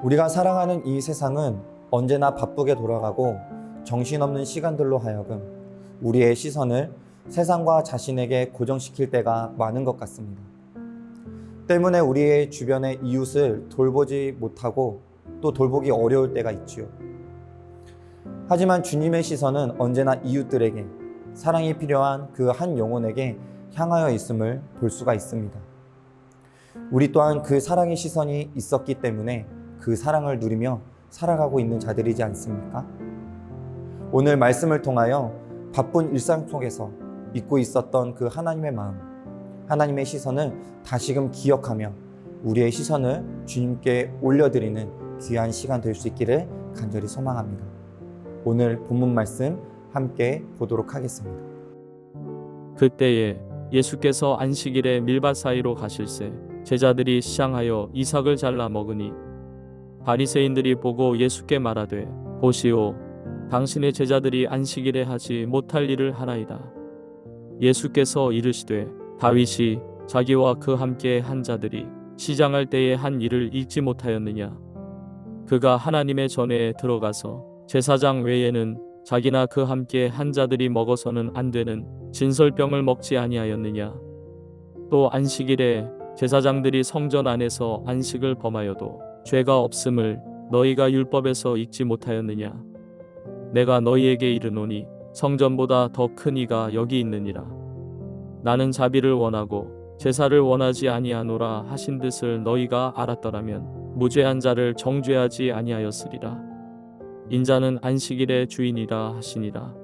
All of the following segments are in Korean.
우리가 살아가는 이 세상은 언제나 바쁘게 돌아가고 정신없는 시간들로 하여금 우리의 시선을 세상과 자신에게 고정시킬 때가 많은 것 같습니다. 때문에 우리의 주변의 이웃을 돌보지 못하고 또 돌보기 어려울 때가 있지요. 하지만 주님의 시선은 언제나 이웃들에게, 사랑이 필요한 그 한 영혼에게 향하여 있음을 볼 수가 있습니다. 우리 또한 그 사랑의 시선이 있었기 때문에 그 사랑을 누리며 살아가고 있는 자들이지 않습니까? 오늘 말씀을 통하여 바쁜 일상 속에서 잊고 있었던 그 하나님의 마음, 하나님의 시선을 다시금 기억하며 우리의 시선을 주님께 올려드리는 귀한 시간 될 수 있기를 간절히 소망합니다. 오늘 본문 말씀 함께 보도록 하겠습니다. 그때에 예수께서 안식일에 밀밭 사이로 가실새 제자들이 시장하여 이삭을 잘라 먹으니 바리새인들이 보고 예수께 말하되 보시오, 당신의 제자들이 안식일에 하지 못할 일을 하나이다. 예수께서 이르시되 다윗이 자기와 그 함께 한 자들이 시장할 때에 한 일을 잊지 못하였느냐. 그가 하나님의 전에 들어가서 제사장 외에는 자기나 그 함께 한 자들이 먹어서는 안 되는 진설병을 먹지 아니하였느냐. 또 안식일에 제사장들이 성전 안에서 안식을 범하여도 죄가 없음을 너희가 율법에서 읽지 못하였느냐. 내가 너희에게 이르노니 성전보다 더 큰 이가 여기 있느니라. 나는 자비를 원하고 제사를 원하지 아니하노라 하신 뜻을 너희가 알았더라면 무죄한 자를 정죄하지 아니하였으리라. 인자는 안식일의 주인이라 하시니라.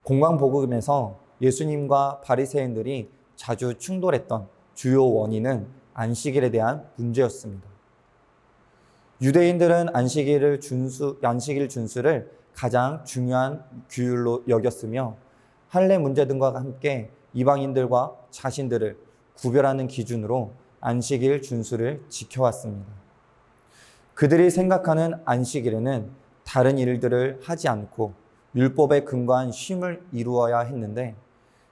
공강복음에서 예수님과 바리새인들이 자주 충돌했던 주요 원인은 안식일에 대한 문제였습니다. 유대인들은 안식일 준수를 가장 중요한 규율로 여겼으며 할례 문제 등과 함께 이방인들과 자신들을 구별하는 기준으로 안식일 준수를 지켜왔습니다. 그들이 생각하는 안식일에는 다른 일들을 하지 않고 율법에 근거한 쉼을 이루어야 했는데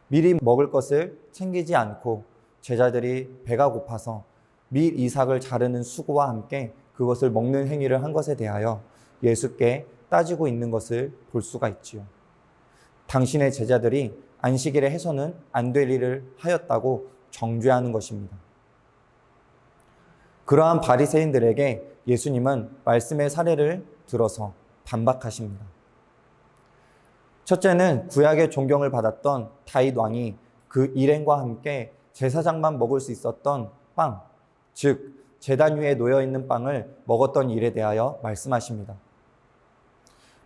미리 먹을 것을 챙기지 않고 제자들이 배가 고파서 밀 이삭을 자르는 수고와 함께 그것을 먹는 행위를 한 것에 대하여 예수께 따지고 있는 것을 볼 수가 있지요. 당신의 제자들이 안식일에 해서는 안 될 일을 하였다고 정죄하는 것입니다. 그러한 바리새인들에게 예수님은 말씀의 사례를 들어서 반박하십니다. 첫째는 구약의 존경을 받았던 다윗 왕이 그 일행과 함께 제사장만 먹을 수 있었던 빵, 즉 제단 위에 놓여있는 빵을 먹었던 일에 대하여 말씀하십니다.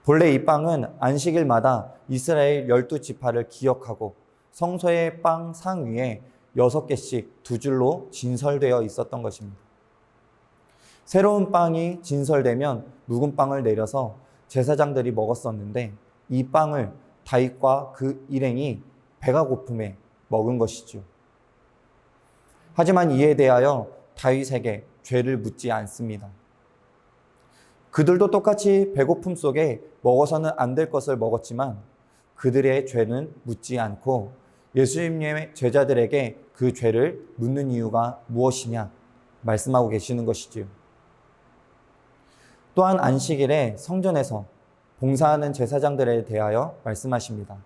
본래 이 빵은 안식일마다 이스라엘 12지파를 기억하고 성소의 빵 상 위에 6개씩 두 줄로 진설되어 있었던 것입니다. 새로운 빵이 진설되면 묵은 빵을 내려서 제사장들이 먹었었는데 이 빵을 다윗과 그 일행이 배가 고픔에 먹은 것이죠. 하지만 이에 대하여 다윗에게 죄를 묻지 않습니다. 그들도 똑같이 배고픔 속에 먹어서는 안 될 것을 먹었지만 그들의 죄는 묻지 않고 예수님의 제자들에게 그 죄를 묻는 이유가 무엇이냐 말씀하고 계시는 것이지요. 또한 안식일에 성전에서 봉사하는 제사장들에 대하여 말씀하십니다.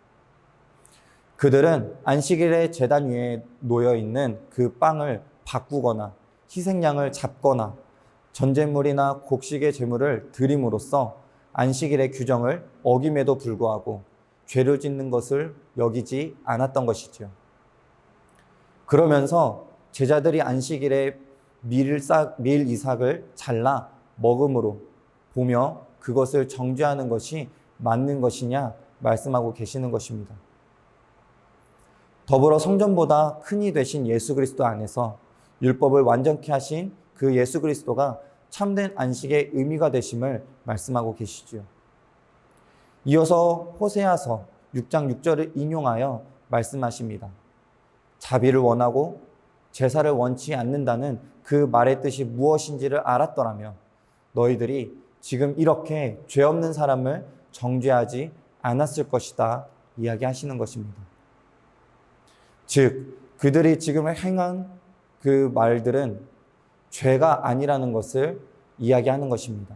그들은 안식일에 제단 위에 놓여있는 그 빵을 바꾸거나 희생양을 잡거나 전제물이나 곡식의 제물을 드림으로써 안식일의 규정을 어김에도 불구하고 죄를 짓는 것을 여기지 않았던 것이죠. 그러면서 제자들이 안식일에 밀 이삭을 잘라 먹음으로 보며 그것을 정죄하는 것이 맞는 것이냐 말씀하고 계시는 것입니다. 더불어 성전보다 큰이 되신 예수 그리스도 안에서 율법을 완전케 하신 그 예수 그리스도가 참된 안식의 의미가 되심을 말씀하고 계시죠. 이어서 호세아서 6장 6절을 인용하여 말씀하십니다. 자비를 원하고 제사를 원치 않는다는 그 말의 뜻이 무엇인지를 알았더라면 너희들이 지금 이렇게 죄 없는 사람을 정죄하지 않았을 것이다 이야기하시는 것입니다. 즉 그들이 지금 행한 그 말들은 죄가 아니라는 것을 이야기하는 것입니다.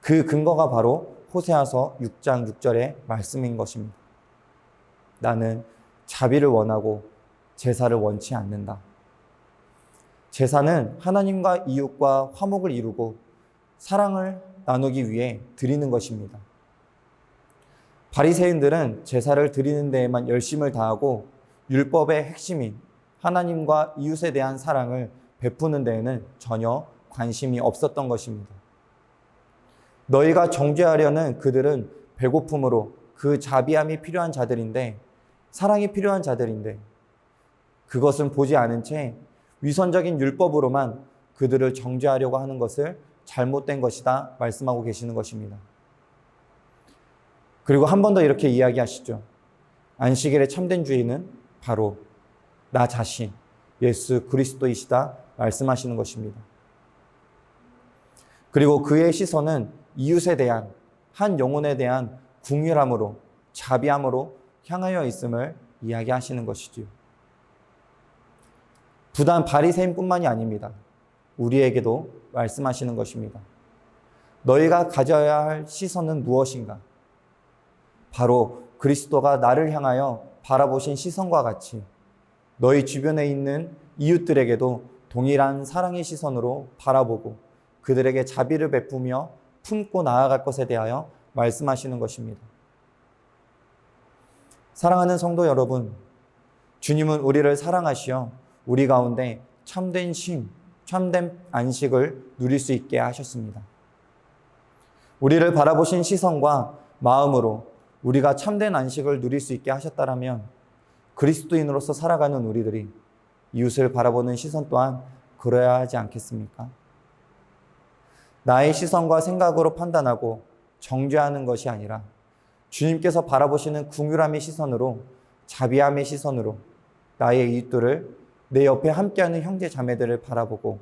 그 근거가 바로 호세아서 6장 6절의 말씀인 것입니다. 나는 자비를 원하고 제사를 원치 않는다. 제사는 하나님과 이웃과 화목을 이루고 사랑을 나누기 위해 드리는 것입니다. 바리새인들은 제사를 드리는 데에만 열심을 다하고 율법의 핵심인 하나님과 이웃에 대한 사랑을 베푸는 데에는 전혀 관심이 없었던 것입니다. 너희가 정죄하려는 그들은 배고픔으로 그 자비함이 필요한 자들인데, 사랑이 필요한 자들인데, 그것은 보지 않은 채 위선적인 율법으로만 그들을 정죄하려고 하는 것을 잘못된 것이다 말씀하고 계시는 것입니다. 그리고 한 번 더 이렇게 이야기하시죠. 안식일의 참된 주인은 바로 나 자신, 예수 그리스도이시다 말씀하시는 것입니다. 그리고 그의 시선은 이웃에 대한, 한 영혼에 대한 긍휼함으로, 자비함으로 향하여 있음을 이야기하시는 것이지요. 부단 바리새인뿐만이 아닙니다. 우리에게도 말씀하시는 것입니다. 너희가 가져야 할 시선은 무엇인가? 바로 그리스도가 나를 향하여 바라보신 시선과 같이 너희 주변에 있는 이웃들에게도 동일한 사랑의 시선으로 바라보고 그들에게 자비를 베푸며 품고 나아갈 것에 대하여 말씀하시는 것입니다. 사랑하는 성도 여러분, 주님은 우리를 사랑하시어 우리 가운데 참된 쉼, 참된 안식을 누릴 수 있게 하셨습니다. 우리를 바라보신 시선과 마음으로 우리가 참된 안식을 누릴 수 있게 하셨다라면 그리스도인으로서 살아가는 우리들이 이웃을 바라보는 시선 또한 그러해야 하지 않겠습니까? 나의 시선과 생각으로 판단하고 정죄하는 것이 아니라 주님께서 바라보시는 긍휼함의 시선으로, 자비함의 시선으로 나의 이웃들을, 내 옆에 함께하는 형제 자매들을 바라보고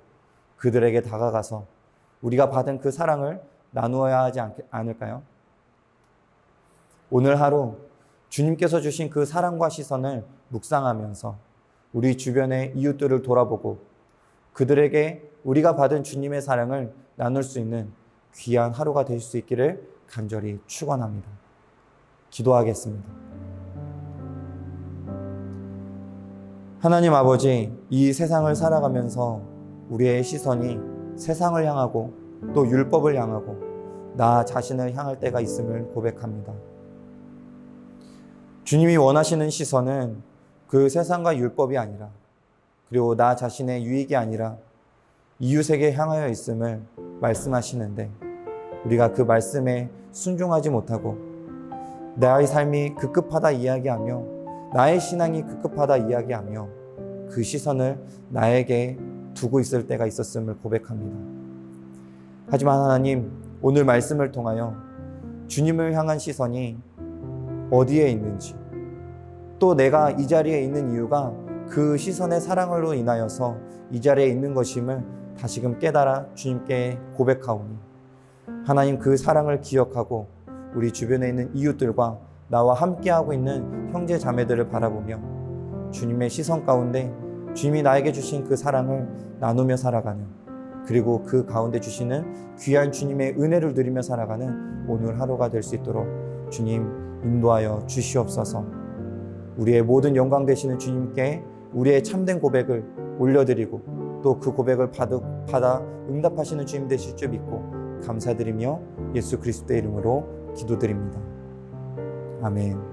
그들에게 다가가서 우리가 받은 그 사랑을 나누어야 하지 않을까요? 오늘 하루 주님께서 주신 그 사랑과 시선을 묵상하면서 우리 주변의 이웃들을 돌아보고 그들에게 우리가 받은 주님의 사랑을 나눌 수 있는 귀한 하루가 될 수 있기를 간절히 축원합니다. 기도하겠습니다. 하나님 아버지, 이 세상을 살아가면서 우리의 시선이 세상을 향하고 또 율법을 향하고 나 자신을 향할 때가 있음을 고백합니다. 주님이 원하시는 시선은 그 세상과 율법이 아니라, 그리고 나 자신의 유익이 아니라 이웃에게 향하여 있음을 말씀하시는데 우리가 그 말씀에 순종하지 못하고 나의 삶이 급급하다 이야기하며 나의 신앙이 급급하다 이야기하며 그 시선을 나에게 두고 있을 때가 있었음을 고백합니다. 하지만 하나님, 오늘 말씀을 통하여 주님을 향한 시선이 어디에 있는지, 또 내가 이 자리에 있는 이유가 그 시선의 사랑으로 인하여서 이 자리에 있는 것임을 다시금 깨달아 주님께 고백하오니 하나님, 그 사랑을 기억하고 우리 주변에 있는 이웃들과 나와 함께하고 있는 형제 자매들을 바라보며 주님의 시선 가운데 주님이 나에게 주신 그 사랑을 나누며 살아가는, 그리고 그 가운데 주시는 귀한 주님의 은혜를 누리며 살아가는 오늘 하루가 될 수 있도록 주님 인도하여 주시옵소서. 우리의 모든 영광 되시는 주님께 우리의 참된 고백을 올려드리고 또 그 고백을 받아 응답하시는 주님 되실 줄 믿고 감사드리며 예수 그리스도의 이름으로 기도드립니다. 아멘.